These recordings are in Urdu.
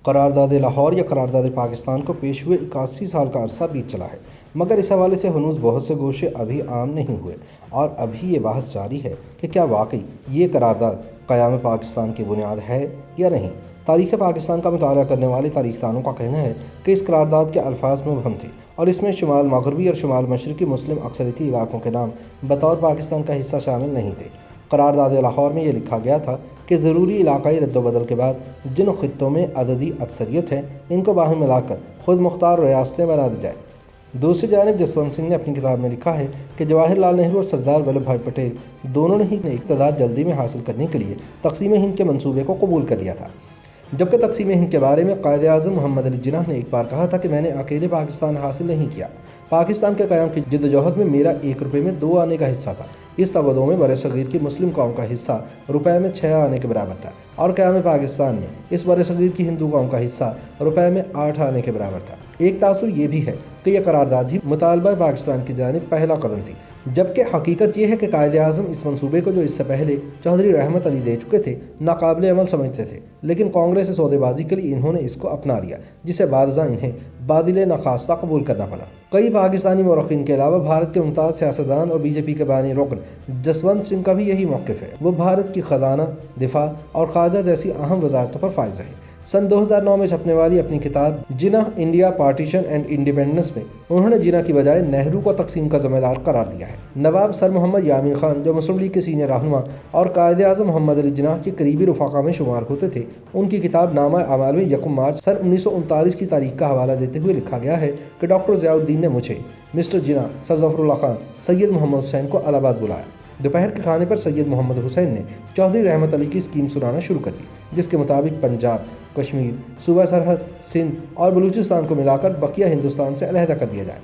قرارداد لاہور یا قرارداد پاکستان کو پیش ہوئے 81 سال کا عرصہ بیت چلا ہے، مگر اس حوالے سے ہنوز بہت سے گوشے ابھی عام نہیں ہوئے اور ابھی یہ بحث جاری ہے کہ کیا واقعی یہ قرارداد قیام پاکستان کی بنیاد ہے یا نہیں۔ تاریخ پاکستان کا مطالعہ کرنے والے تاریخ دانوں کا کہنا ہے کہ اس قرارداد کے الفاظ مبہم تھے اور اس میں شمال مغربی اور شمال مشرقی مسلم اکثریتی علاقوں کے نام بطور پاکستان کا حصہ شامل نہیں تھے۔ قرارداد لاہور میں یہ لکھا گیا تھا کہ ضروری علاقائی رد و بدل کے بعد جن خطوں میں عددی اکثریت ہے ان کو باہم ملا کر خود مختار ریاستیں بنا دی جائیں۔ دوسری جانب جسونت سنگھ نے اپنی کتاب میں لکھا ہے کہ جواہر لال نہرو اور سردار ولبھ بھائی پٹیل دونوں نے ہی اقتدار جلدی میں حاصل کرنے کے لیے تقسیم ہند کے منصوبے کو قبول کر لیا تھا، جبکہ تقسیم ہند کے بارے میں قائد اعظم محمد علی جناح نے ایک بار کہا تھا کہ میں نے اکیلے پاکستان حاصل نہیں کیا، پاکستان کے قیام کی جدوجہد میں میرا 1 روپے میں 2 آنے کا حصہ تھا۔ اس تبادلے میں بر صغیر کی مسلم قوم کا حصہ روپے میں 6 آنے کے برابر تھا اور قیام پاکستان میں اس بر صغیر کی ہندو قوم کا حصہ روپے میں 8 آنے کے برابر تھا۔ ایک تاثر یہ بھی ہے کہ یہ قرارداد ہی مطالبہ پاکستان کی جانب پہلا قدم تھی، جبکہ حقیقت یہ ہے کہ قائد اعظم اس منصوبے کو جو اس سے پہلے چودھری رحمت علی دے چکے تھے ناقابل عمل سمجھتے تھے، لیکن کانگریس سے سودے بازی کے لیے انہوں نے اس کو اپنا لیا، جسے بعد ازاں انہیں بادل ناخواستہ قبول کرنا پڑا۔ کئی پاکستانی مورخین کے علاوہ بھارت کے ممتاز سیاستدان اور بی جے پی کے بانی رکن جسونت سنگھ کا بھی یہی موقف ہے۔ وہ بھارت کی خزانہ، دفاع اور خارجہ جیسی اہم وزارتوں پر فائز رہے۔ سن 2009 میں چھپنے والی اپنی کتاب جناح انڈیا پارٹیشن اینڈ انڈیپینڈنس میں انہوں نے جناح کی بجائے نہرو کو تقسیم کا ذمہ دار قرار دیا ہے۔ نواب سر محمد یامین خان جو مسلم لیگ کے سینئر رہنما اور قائد اعظم محمد علی جناح کے قریبی رفقا میں شمار ہوتے تھے، ان کی کتاب نامہ اعمال میں 1 مارچ سن 1939 کی تاریخ کا حوالہ دیتے ہوئے لکھا گیا ہے کہ ڈاکٹر ضیاء الدین نے مجھے، مسٹر جناح، سر ظفر اللہ خان، سید محمد حسین کو الہ آباد بلایا۔ دوپہر کے کھانے پر سید محمد حسین نے چودھری رحمت علی کی اسکیم سنانا شروع کر دی، جس کے مطابق پنجاب، کشمیر، صوبہ سرحد، سندھ اور بلوچستان کو ملا کر بقیہ ہندوستان سے علیحدہ کر دیا جائے۔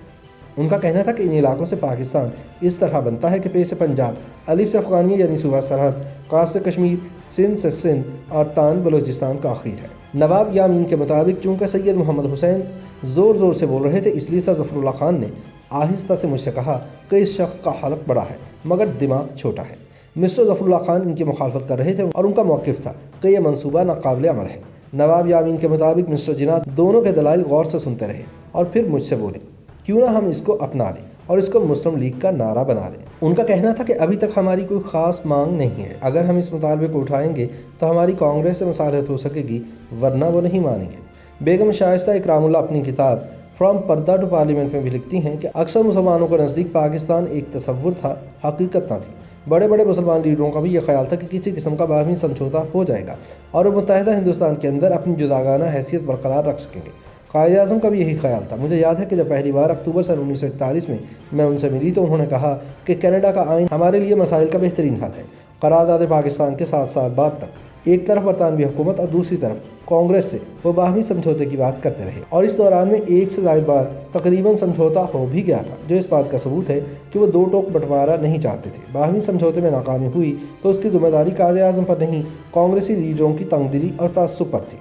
ان کا کہنا تھا کہ ان علاقوں سے پاکستان اس طرح بنتا ہے کہ پے سے پنجاب، الف سے افغانیہ یعنی صوبہ سرحد، قاف سے کشمیر، سندھ سے سندھ اور تان بلوچستان کا اخیر ہے۔ نواب یامین کے مطابق چونکہ سید محمد حسین زور زور سے بول رہے تھے، اس لیے سر ظفر اللہ خان نے آہستہ سے مجھ سے کہا کہ اس شخص کا حلق بڑا ہے مگر دماغ چھوٹا ہے۔ مسٹر ظفر اللہ خان ان کی مخالفت کر رہے تھے اور ان کا موقف تھا کہ یہ منصوبہ ناقابل عمل ہے۔ نواب یامین کے مطابق مسٹر جناح دونوں کے دلائل غور سے سنتے رہے اور پھر مجھ سے بولے، کیوں نہ ہم اس کو اپنا لیں اور اس کو مسلم لیگ کا نعرہ بنا دیں۔ ان کا کہنا تھا کہ ابھی تک ہماری کوئی خاص مانگ نہیں ہے، اگر ہم اس مطالبے کو اٹھائیں گے تو ہماری کانگریس سے مصالحت ہو سکے گی، ورنہ وہ نہیں مانیں گے۔ بیگم شائستہ اکرام اللہ اپنی کتاب فرام پردہ ٹو پارلیمنٹ میں بھی لکھتی ہیں کہ اکثر مسلمانوں کے نزدیک پاکستان ایک تصور تھا، حقیقت نہ تھی۔ بڑے بڑے مسلمان لیڈروں کا بھی یہ خیال تھا کہ کسی قسم کا باہمی سمجھوتا ہو جائے گا اور وہ متحدہ ہندوستان کے اندر اپنی جداگانہ حیثیت برقرار رکھ سکیں گے۔ قائد اعظم کا بھی یہی خیال تھا۔ مجھے یاد ہے کہ جب پہلی بار اکتوبر سن 1941 میں ان سے ملی تو انہوں نے کہا کہ کینیڈا کا آئین ہمارے لیے مسائل کا بہترین حل ہے۔ قرارداد پاکستان کے 7 سال بعد تک ایک طرف برطانوی حکومت اور دوسری طرف کانگریس سے وہ باہمی سمجھوتے کی بات کرتے رہے اور اس دوران میں 1 سے زائد بار تقریباً سمجھوتا ہو بھی گیا تھا، جو اس بات کا ثبوت ہے کہ وہ 2 ٹوک بٹوارہ نہیں چاہتے تھے۔ باہمی سمجھوتے میں ناکامی ہوئی تو اس کی ذمہ داری قائد اعظم پر نہیں، کانگریسی لیڈروں کی تنگ دلی اور تعصب پر تھی۔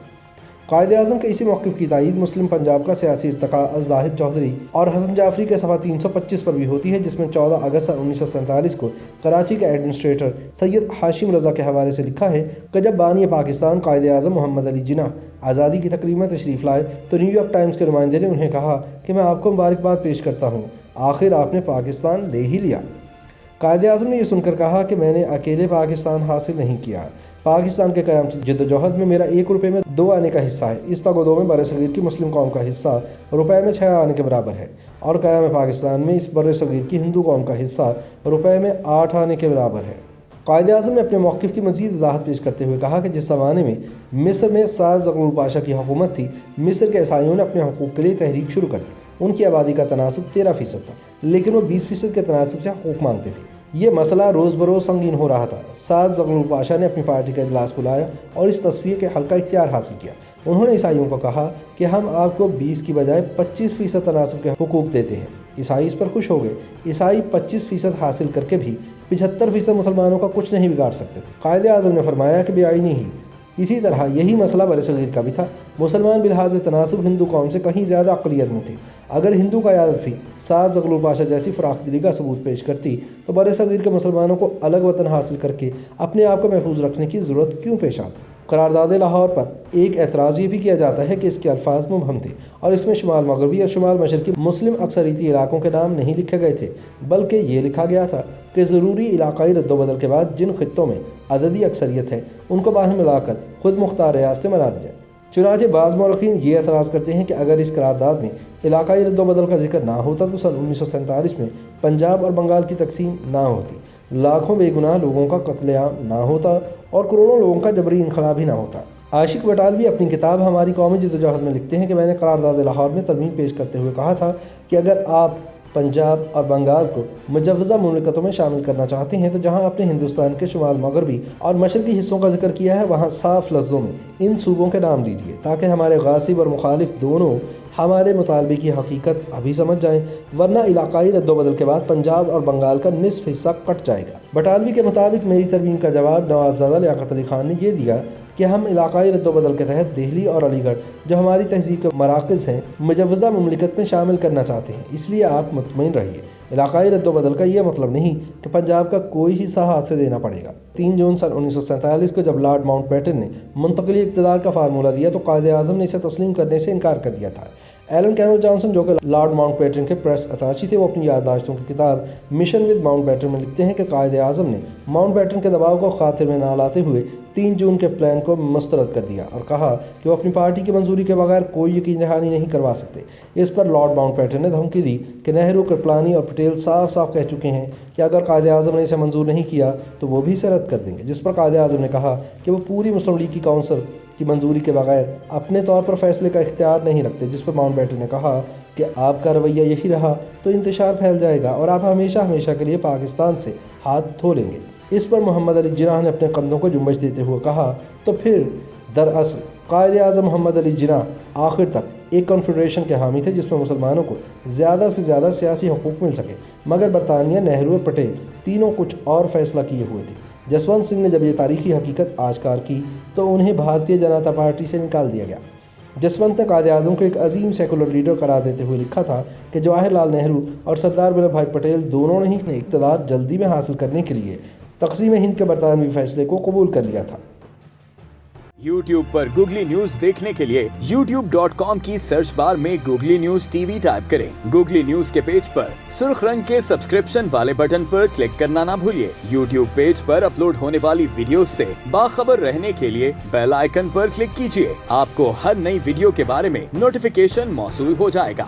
قائد اعظم کے اسی موقف کی تائید مسلم پنجاب کا سیاسی ارتقاء زاہد چودھری اور حسن جعفری کے صفحہ 325 پر بھی ہوتی ہے، جس میں 14 اگست سن 1947 کو کراچی کے ایڈمنسٹریٹر سید ہاشم رضا کے حوالے سے لکھا ہے کہ جب بانی پاکستان قائد اعظم محمد علی جناح آزادی کی تقریب میں تشریف لائے تو نیو یارک ٹائمز کے نمائندے نے انہیں کہا کہ میں آپ کو مبارکباد پیش کرتا ہوں، آخر آپ نے پاکستان لے ہی لیا۔ قائد اعظم نے یہ سن کر کہا کہ میں نے اکیلے پاکستان حاصل نہیں کیا، پاکستان کے قیام کی جدوجہد میں میرا 1 روپے میں 2 آنے کا حصہ ہے۔ اس تبادلے میں بر صغیر کی مسلم قوم کا حصہ روپے میں 6 آنے کے برابر ہے اور قیام پاکستان میں اس بر صغیر کی ہندو قوم کا حصہ روپے میں 8 آنے کے برابر ہے۔ قائد اعظم نے اپنے موقف کی مزید وضاحت پیش کرتے ہوئے کہا کہ جس زمانے میں مصر میں سعد زغلول پاشا کی حکومت تھی، مصر کے عیسائیوں نے اپنے حقوق کے لیے تحریک شروع کر دی۔ ان کی آبادی کا تناسب 13% تھا، لیکن وہ 20% کے تناسب سے حقوق مانگتے تھے۔ یہ مسئلہ روز بروز سنگین ہو رہا تھا۔ سعد زغلول پاشا نے اپنی پارٹی کا اجلاس بلایا اور اس تصفیے کے حل کا اختیار حاصل کیا۔ انہوں نے عیسائیوں کو کہا کہ ہم آپ کو 20 کی بجائے 25% تناسب کے حقوق دیتے ہیں۔ عیسائی اس پر خوش ہو گئے۔ عیسائی 25% حاصل کر کے بھی 75% مسلمانوں کا کچھ نہیں بگاڑ سکتے تھے۔ قائد اعظم نے فرمایا کہ بے آئینی ہی اسی طرح یہی مسئلہ برصغیر کا بھی تھا۔ مسلمان بلحاظ تناسب ہندو قوم سے کہیں زیادہ اقلیت میں تھے۔ اگر ہندو قیادت بھی سعد زغلول پاشا جیسی فراخ دلی کا ثبوت پیش کرتی تو برصغیر کے مسلمانوں کو الگ وطن حاصل کر کے اپنے آپ کو محفوظ رکھنے کی ضرورت کیوں پیش آتی؟ قرارداد لاہور پر ایک اعتراض یہ بھی کیا جاتا ہے کہ اس کے الفاظ مبہم تھے اور اس میں شمال مغربی اور شمال مشرقی مسلم اکثریتی علاقوں کے نام نہیں لکھے گئے تھے، بلکہ یہ لکھا گیا تھا کہ ضروری علاقائی رد و بدل کے بعد جن خطوں میں عددی اکثریت ہے ان کو باہم ملا کر خود مختار ریاستیں بنا دی جائیں۔ چنانچہ بعض مورخین یہ اعتراض کرتے ہیں کہ اگر اس قرارداد میں علاقائی رد و بدل کا ذکر نہ ہوتا تو سن 1947 میں پنجاب اور بنگال کی تقسیم نہ ہوتی، لاکھوں بے گناہ لوگوں کا قتل عام نہ ہوتا اور کروڑوں لوگوں کا جبری انقلاب ہی نہ ہوتا۔ عاشق بٹالوی اپنی کتاب ہماری قومی جدوجہد میں لکھتے ہیں کہ میں نے قرارداد لاہور میں ترمیم پیش کرتے ہوئے کہا تھا کہ اگر آپ پنجاب اور بنگال کو مجوزہ مملکتوں میں شامل کرنا چاہتے ہیں تو جہاں آپ نے ہندوستان کے شمال مغربی اور مشرقی حصوں کا ذکر کیا ہے وہاں صاف لفظوں میں ان صوبوں کے نام دیجیے تاکہ ہمارے غاصب اور مخالف دونوں ہمارے مطالبے کی حقیقت ابھی سمجھ جائیں، ورنہ علاقائی رد و بدل کے بعد پنجاب اور بنگال کا نصف حصہ کٹ جائے گا۔ بٹالوی کے مطابق میری ترمیم کا جواب نوابزادہ لیاقت علی خان نے یہ دیا کہ ہم علاقائی رد و بدل کے تحت دہلی اور علی گڑھ جو ہماری تہذیب کے مراکز ہیں مجوزہ مملکت میں شامل کرنا چاہتے ہیں، اس لیے آپ مطمئن رہیے۔ علاقائی رد و بدل کا یہ مطلب نہیں کہ پنجاب کا کوئی حصہ ہاتھ سے دینا پڑے گا۔ 3 جون سن 1947 کو جب لارڈ ماؤنٹ بیٹن نے منتقلی اقتدار کا فارمولہ دیا تو قائد اعظم نے اسے تسلیم کرنے سے انکار کر دیا تھا۔ ایلن کیمل جانسن جو کہ لارڈ ماؤنٹ بیٹن کے پریس اتاچی تھے، وہ اپنی یادداشتوں کی کتاب مشن ود ماؤنٹ بیٹن میں لکھتے ہیں کہ قائد اعظم نے ماؤنٹ بیٹن کے دباؤ کو خاطر میں نہ لاتے ہوئے 3 جون کے پلان کو مسترد کر دیا اور کہا کہ وہ اپنی پارٹی کی منظوری کے بغیر کوئی یقین دہانی نہیں کروا سکتے۔ اس پر لارڈ ماؤنٹ بیٹن نے دھمکی دی کہ نہرو، کرپلانی اور پٹیل صاف صاف کہہ چکے ہیں کہ اگر قائد اعظم نے اسے منظور نہیں کیا تو وہ بھی اسے رد کر دیں گے، جس پر قائد اعظم نے کہا کہ وہ پوری مسلم لیگ کی کونسل کی منظوری کے بغیر اپنے طور پر فیصلے کا اختیار نہیں رکھتے، جس پر ماؤنٹ بیٹن نے کہا کہ آپ کا رویہ یہی رہا تو انتشار پھیل جائے گا اور آپ ہمیشہ ہمیشہ کے لیے پاکستان سے ہاتھ دھو لیں گے۔ اس پر محمد علی جناح نے اپنے کندھوں کو جنبش دیتے ہوئے کہا تو پھر دراصل قائد اعظم محمد علی جناح آخر تک ایک کنفیڈریشن کے حامی تھے جس میں مسلمانوں کو زیادہ سے زیادہ سیاسی حقوق مل سکے، مگر برطانیہ، نہرو اور پٹیل تینوں کچھ اور فیصلہ کیے ہوئے تھے۔ جسونت سنگھ نے جب یہ تاریخی حقیقت آشکار کی تو انہیں بھارتیہ جنتا پارٹی سے نکال دیا گیا۔ جسونت نے قائد اعظم کو ایک عظیم سیکولر لیڈر قرار دیتے ہوئے لکھا تھا کہ جواہر لال نہرو اور سردار ولبھ بھائی پٹیل دونوں نے ہی اقتدار جلدی میں حاصل کرنے کے لیے تقسیم ہند کے برطانوی فیصلے کو قبول کر لیا تھا۔ YouTube پر گوگلی نیوز دیکھنے کے لیے youtube.com کی سرچ بار میں googly news T V type کریں۔ گوگلی نیوز کے پیج پر سرخ رنگ کے سبسکرپشن والے بٹن پر کلک کرنا نہ بھولیے۔ YouTube پیج پر اپلوڈ ہونے والی ویڈیوز سے باخبر رہنے کے لیے بیل آئیکن پر کلک کیجیے۔ آپ کو ہر نئی ویڈیو کے بارے میں نوٹیفیکیشن موصول ہو جائے گا۔